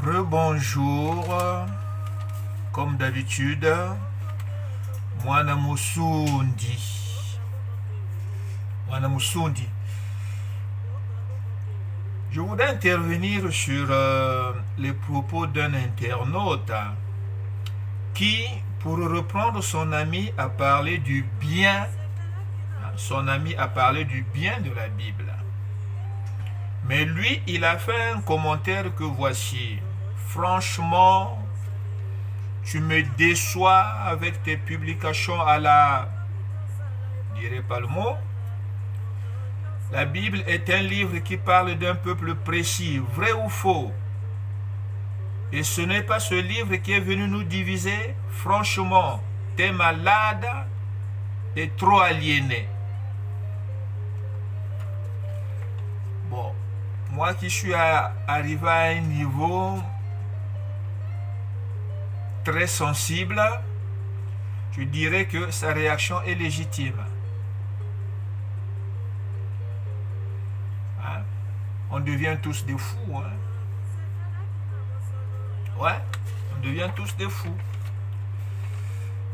Rebonjour, comme d'habitude, Mwana Musundi. Je voudrais intervenir sur les propos d'un internaute qui, pour reprendre son ami, a parlé du bien. Son ami a parlé du bien de la Bible. Mais lui, il a fait un commentaire que voici. Franchement, tu me déçois avec tes publications à la... Je ne dirai pas le mot. La Bible est un livre qui parle d'un peuple précis, vrai ou faux. Et ce n'est pas ce livre qui est venu nous diviser. Franchement, t'es malade et trop aliéné. Bon, moi qui suis arrivé à un niveau très sensible, je dirais que sa réaction est légitime. Hein? On devient tous des fous. Hein? Ouais, on devient tous des fous.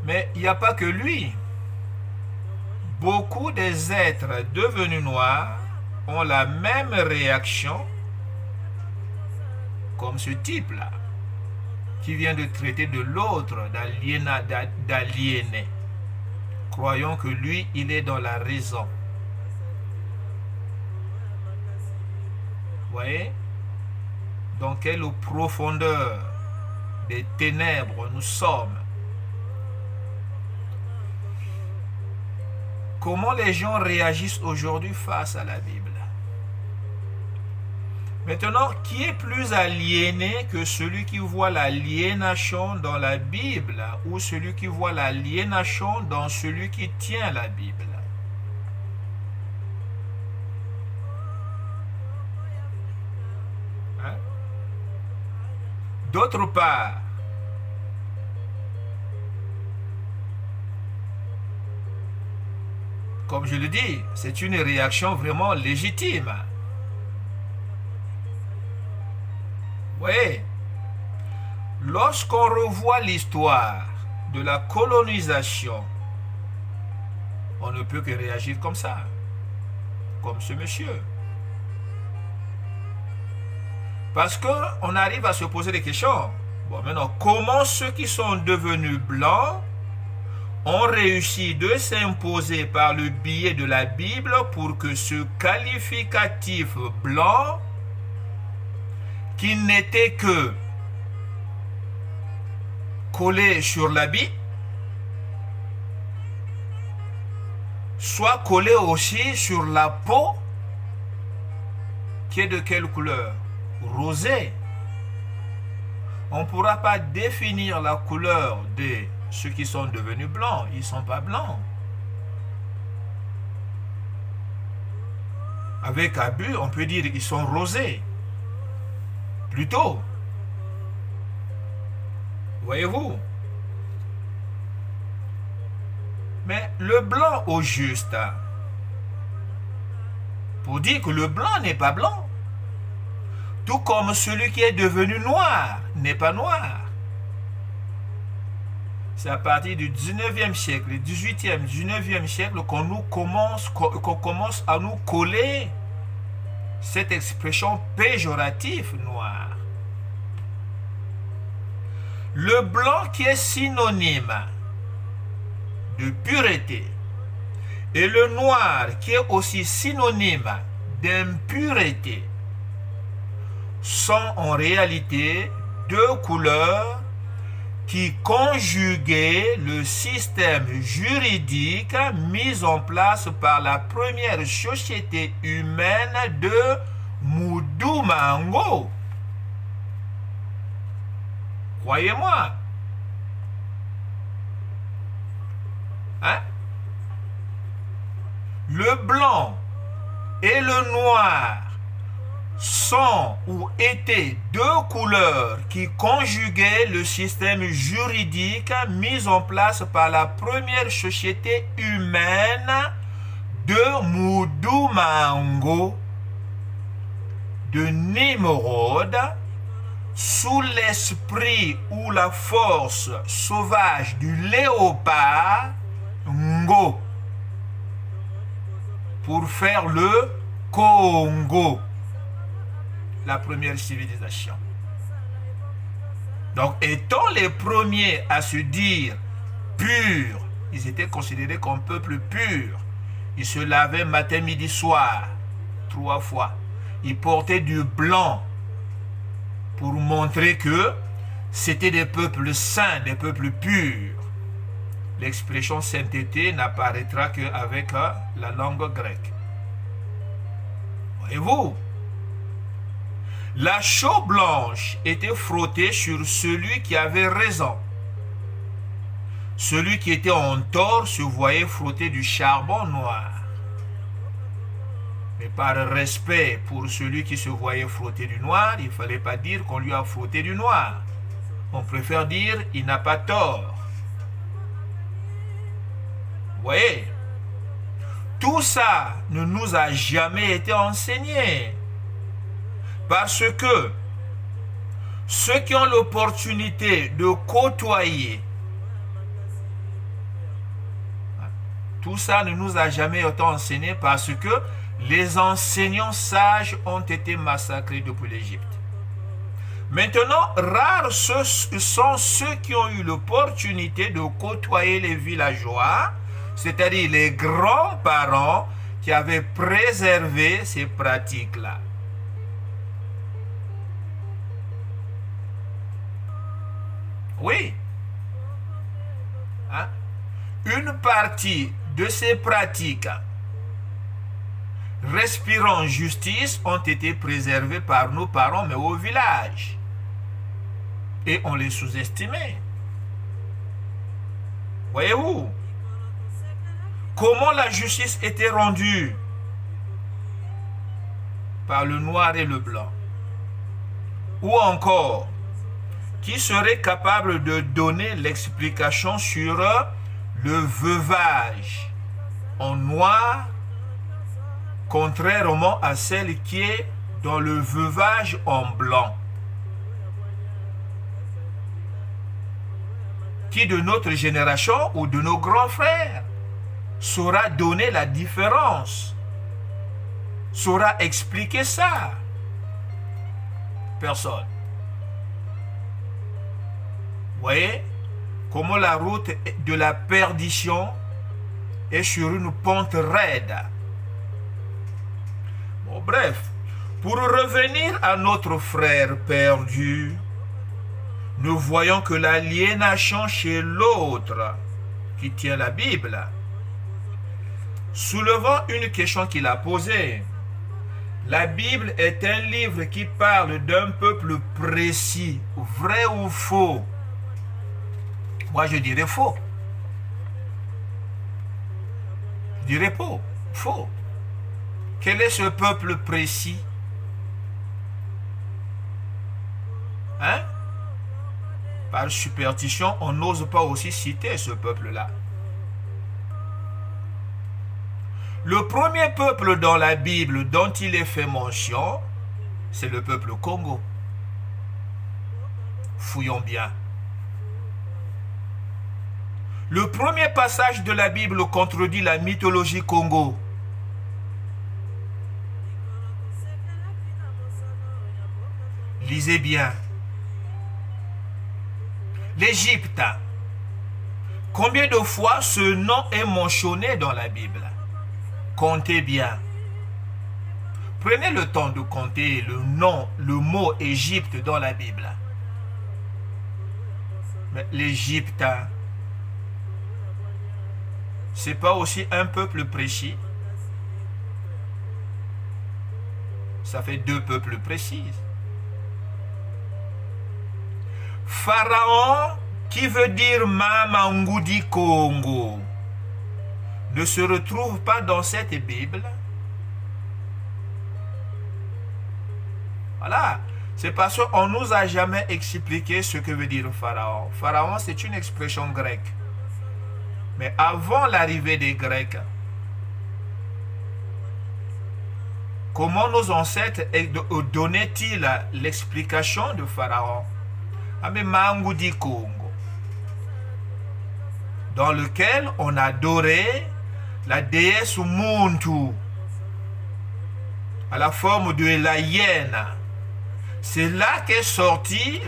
Mais il n'y a pas que lui. Beaucoup des êtres devenus noirs ont la même réaction comme ce type-là, qui vient de traiter de l'autre d'aliéné. Croyons que lui, il est dans la raison. Vous voyez? Dans quelle profondeur des ténèbres nous sommes. Comment les gens réagissent aujourd'hui face à la Bible? Maintenant, qui est plus aliéné que celui qui voit l'aliénation dans la Bible ou celui qui voit l'aliénation dans celui qui tient la Bible? Hein? D'autre part, comme je le dis, c'est une réaction vraiment légitime. Oui, lorsqu'on revoit l'histoire de la colonisation, on ne peut que réagir comme ça, comme ce monsieur. Parce qu'on arrive à se poser des questions. Bon, maintenant, comment ceux qui sont devenus blancs ont réussi de s'imposer par le biais de la Bible pour que ce qualificatif blanc, qui n'était que collé sur l'habit, soit collé aussi sur la peau, qui est de quelle couleur? Rosée. On ne pourra pas définir la couleur de ceux qui sont devenus blancs. Ils ne sont pas blancs. Avec abus, on peut dire qu'ils sont rosés. Plutôt. Voyez-vous? Mais le blanc au juste, pour dire que le blanc n'est pas blanc, tout comme celui qui est devenu noir n'est pas noir. C'est à partir du 19e siècle, 18e, 19e siècle qu'on commence à nous coller cette expression péjorative noir. Le blanc qui est synonyme de pureté et le noir qui est aussi synonyme d'impureté sont en réalité deux couleurs qui conjuguaient le système juridique mis en place par la première société humaine de Mudumango. Croyez-moi. Hein? Le blanc et le noir sont ou étaient deux couleurs qui conjuguaient le système juridique mis en place par la première société humaine de Mudumango, de Nimrod, sous l'esprit ou la force sauvage du léopard, Ngo, pour faire le Congo, la première civilisation. Donc, étant les premiers à se dire purs, ils étaient considérés comme peuple pur. Ils se lavaient matin, midi, soir, 3 fois. Ils portaient du blanc pour montrer que c'était des peuples saints, des peuples purs. L'expression sainteté n'apparaîtra qu'avec la langue grecque. Voyez-vous? La chaux blanche était frottée sur celui qui avait raison. Celui qui était en tort se voyait frotter du charbon noir. Mais par respect pour celui qui se voyait frotter du noir, il ne fallait pas dire qu'on lui a frotté du noir. On préfère dire il n'a pas tort. Vous voyez? Tout ça ne nous a jamais été enseigné. Parce que ceux qui ont l'opportunité de côtoyer, tout ça ne nous a jamais été enseigné parce que les enseignants sages ont été massacrés depuis l'Égypte. Maintenant, rares sont ceux qui ont eu l'opportunité de côtoyer les villageois, c'est-à-dire les grands-parents qui avaient préservé ces pratiques-là. Oui. Hein? Une partie de ces pratiques respirant justice ont été préservées par nos parents, mais au village. Et on les sous-estimait. Voyez-vous? Comment la justice était rendue? Par le noir et le blanc. Ou encore, qui serait capable de donner l'explication sur le veuvage en noir, contrairement à celle qui est dans le veuvage en blanc? Qui de notre génération ou de nos grands frères saura donner la différence, saura expliquer ça? Personne. Vous voyez comment la route de la perdition est sur une pente raide. Bon, bref, pour revenir à notre frère perdu, nous voyons que l'aliénation chez l'autre qui tient la Bible, soulevant une question qu'il a posée. La Bible est un livre qui parle d'un peuple précis, vrai ou faux? Moi, je dirais faux. Je dirais faux. Faux. Quel est ce peuple précis? Hein? Par superstition, on n'ose pas aussi citer ce peuple-là. Le premier peuple dans la Bible dont il est fait mention, c'est le peuple Congo. Fouillons bien. Le premier passage de la Bible contredit la mythologie Congo. Lisez bien. L'Égypte. Combien de fois ce nom est mentionné dans la Bible? Comptez bien. Prenez le temps de compter le nom, le mot Égypte dans la Bible. Mais l'Égypte, c'est pas aussi un peuple précis? Ça fait 2 peuples précis. Pharaon, qui veut dire Mamangudi Congo, ne se retrouve pas dans cette Bible. Voilà. C'est parce qu'on ne nous a jamais expliqué ce que veut dire Pharaon. Pharaon, c'est une expression grecque. Mais avant l'arrivée des Grecs, comment nos ancêtres donnaient-ils l'explication de Pharaon? Mangu di Congo, dans lequel on adorait la déesse Muntu à la forme de la hyène. C'est là qu'est sorti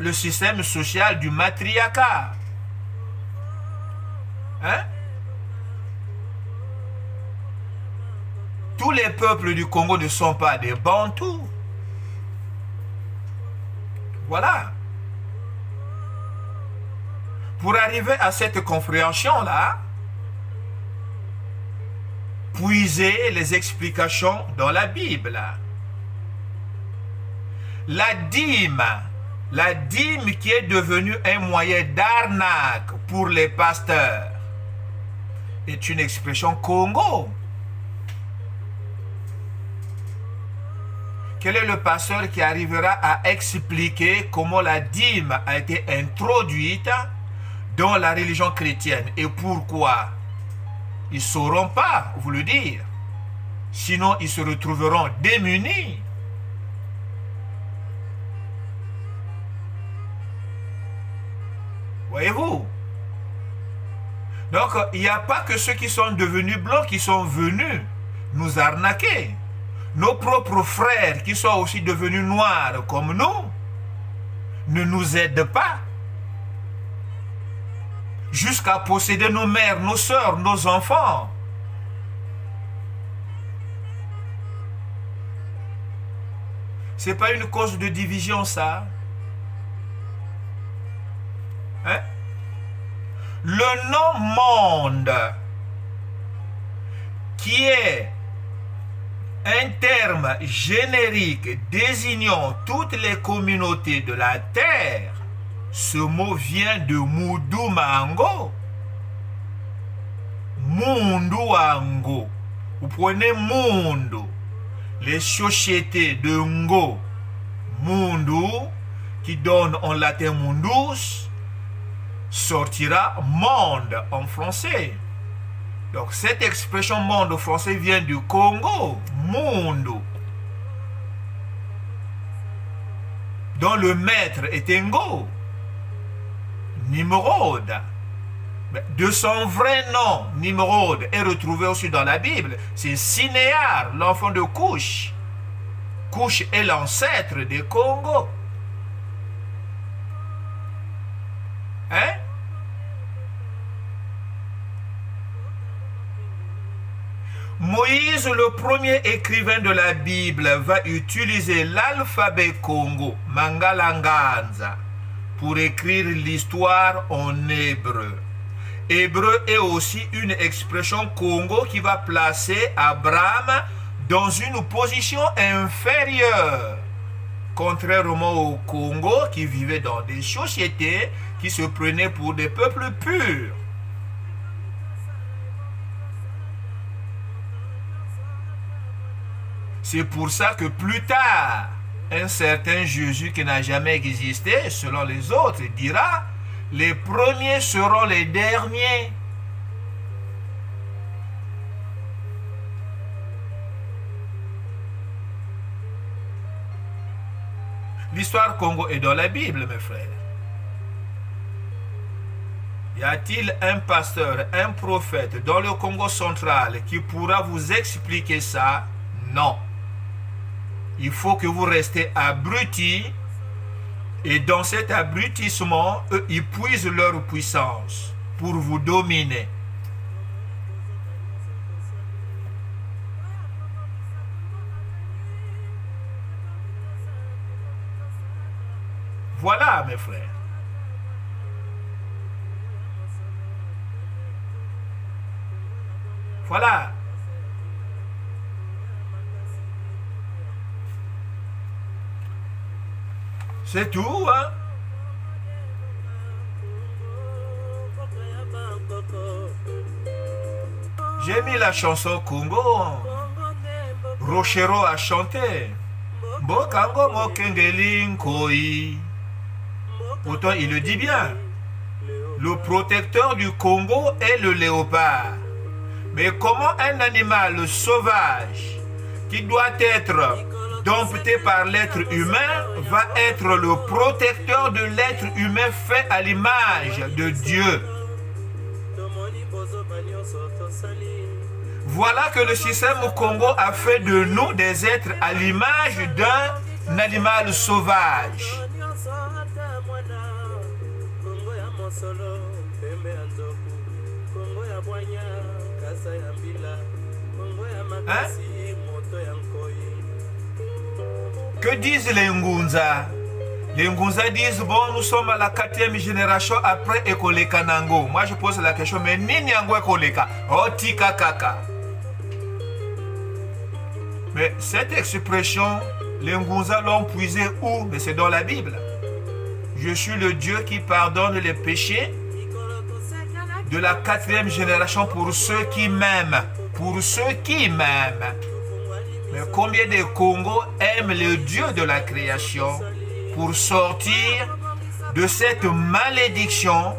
le système social du matriarcat. Hein? Tous les peuples du Congo ne sont pas des Bantous. Voilà. Pour arriver à cette compréhension-là, puiser les explications dans la Bible. La dîme qui est devenue un moyen d'arnaque pour les pasteurs, est une expression Congo. Quel est le pasteur qui arrivera à expliquer comment la dîme a été introduite dans la religion chrétienne et pourquoi? Ils ne sauront pas vous le dire. Sinon, ils se retrouveront démunis. Voyez-vous? Donc, il n'y a pas que ceux qui sont devenus blancs qui sont venus nous arnaquer. Nos propres frères qui sont aussi devenus noirs comme nous ne nous aident pas. Jusqu'à posséder nos mères, nos sœurs, nos enfants. Ce n'est pas une cause de division, ça. Hein? Le nom monde, qui est un terme générique désignant toutes les communautés de la terre, ce mot vient de Mudumango. Munduango. Vous prenez Mundu, les sociétés de Ngo. Mundu, qui donne en latin mundus, sortira monde en français. Donc cette expression monde en français vient du Congo, Mundu, dont le maître est Ngo, Nimrod. De son vrai nom, Nimrod, est retrouvé aussi dans la Bible. C'est Sinéar, l'enfant de Cush. Cush est l'ancêtre des Congo. Hein? Moïse, le premier écrivain de la Bible, va utiliser l'alphabet Congo, Mangalanganza, pour écrire l'histoire en hébreu. Hébreu est aussi une expression Congo qui va placer Abraham dans une position inférieure, contrairement au Congo qui vivait dans des sociétés qui se prenaient pour des peuples purs. C'est pour ça que plus tard, un certain Jésus qui n'a jamais existé, selon les autres, dira: les premiers seront les derniers. L'histoire Congo est dans la Bible, mes frères. Y a-t-il un pasteur, un prophète dans le Congo central qui pourra vous expliquer ça? Non. Il faut que vous restez abrutis, et dans cet abrutissement, eux, ils puisent leur puissance pour vous dominer. Voilà, mes frères. Voilà. C'est tout, hein? J'ai mis la chanson Congo. Rochero a chanté. Bokango mokengelin koi. Pourtant, il le dit bien. Le protecteur du Congo est le léopard. Mais comment un animal sauvage qui doit être dompté par l'être humain, va être le protecteur de l'être humain fait à l'image de Dieu. Voilà que le système au Congo a fait de nous des êtres à l'image d'un animal sauvage. Hein? Que disent les Ngunza? Les Ngunza disent, bon, nous sommes à la 4e génération après Ekoleka Nango. Moi, je pose la question, mais Nini Yango Ekoleka? Oh, tika kaka. Mais cette expression, les Ngunza l'ont puisée où? Mais c'est dans la Bible. Je suis le Dieu qui pardonne les péchés de la 4e génération pour ceux qui m'aiment. Pour ceux qui m'aiment. Mais combien de Congos aiment le Dieu de la création pour sortir de cette malédiction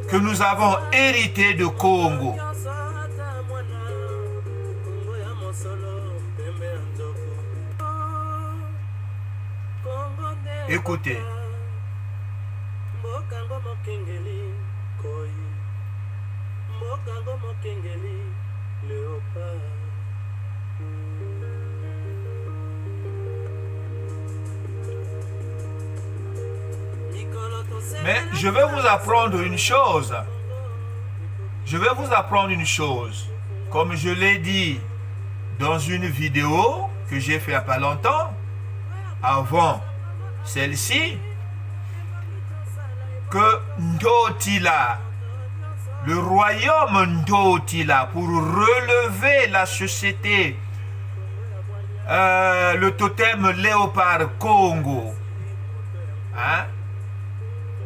que nous avons héritée de Congo? Écoutez. Mais je vais vous apprendre une chose. Je vais vous apprendre une chose. Comme je l'ai dit dans une vidéo que j'ai fait il n'y a pas longtemps, avant celle-ci, que Ndotila, le royaume Ndotila, pour relever la société, le totem léopard Congo, hein,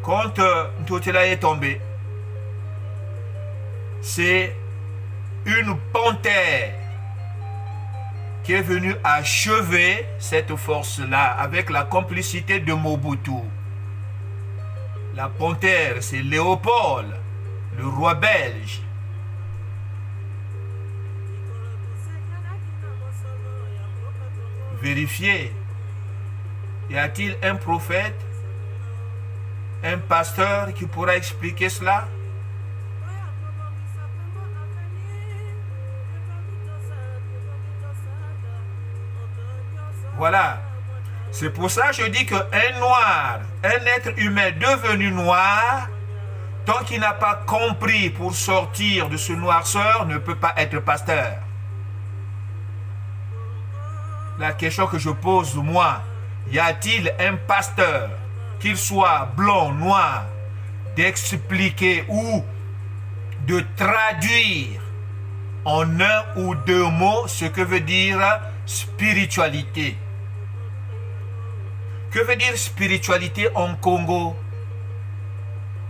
quand Ndotila est tombé, c'est une panthère qui est venue achever cette force-là avec la complicité de Mobutu. La panthère, c'est Léopold, le roi belge. Vérifiez. Y a-t-il un prophète, un pasteur qui pourra expliquer cela? Voilà. C'est pour ça que je dis qu'un noir, un être humain devenu noir, tant qu'il n'a pas compris pour sortir de ce noirceur, ne peut pas être pasteur. La question que je pose moi, y a-t-il un pasteur, qu'il soit blanc, noir, d'expliquer ou de traduire en un ou deux mots ce que veut dire spiritualité? Que veut dire spiritualité en Congo?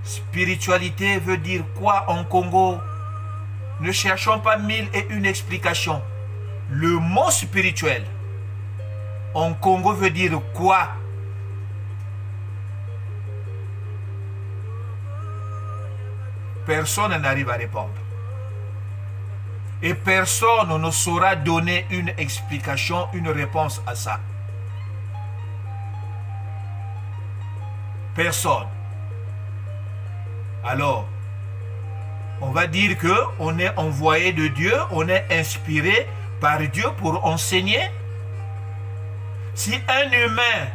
Spiritualité veut dire quoi en Congo? Ne cherchons pas mille et une explications. Le mot spirituel en Congo veut dire quoi? Personne n'arrive à répondre. Et personne ne saura donner une explication, une réponse à ça. Personne. Alors, on va dire qu'on est envoyé de Dieu, on est inspiré par Dieu pour enseigner. Si un humain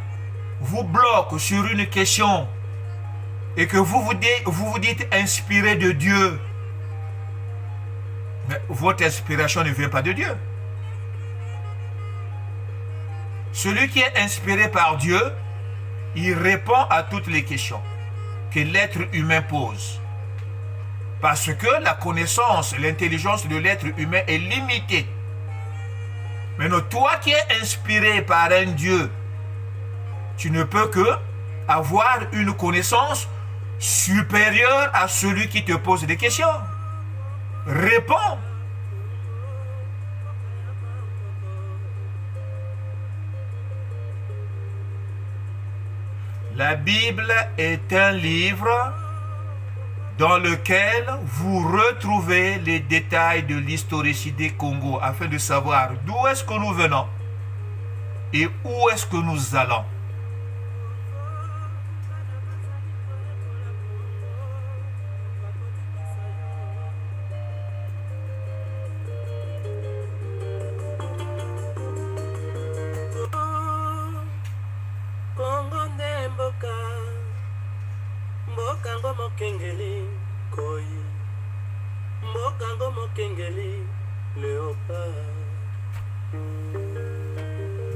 vous bloque sur une question et que vous vous dites inspiré de Dieu, mais votre inspiration ne vient pas de Dieu. Celui qui est inspiré par Dieu, il répond à toutes les questions que l'être humain pose. Parce que la connaissance, l'intelligence de l'être humain est limitée. Maintenant, toi qui es inspiré par un Dieu, tu ne peux que avoir une connaissance supérieure à celui qui te pose des questions. Réponds. La Bible est un livre dans lequel vous retrouvez les détails de l'historicité Congo afin de savoir d'où est-ce que nous venons et où est-ce que nous allons.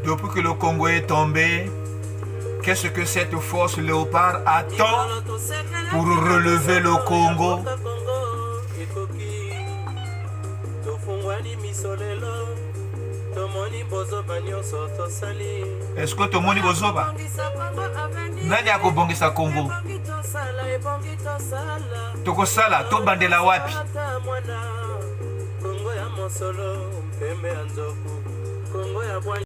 Depuis que le Congo est tombé, qu'est-ce que cette force léopard attend pour relever le Congo? Est-ce que tomoni bozoba? Nani akobongisa Congo? Tokosala to bandela wapi?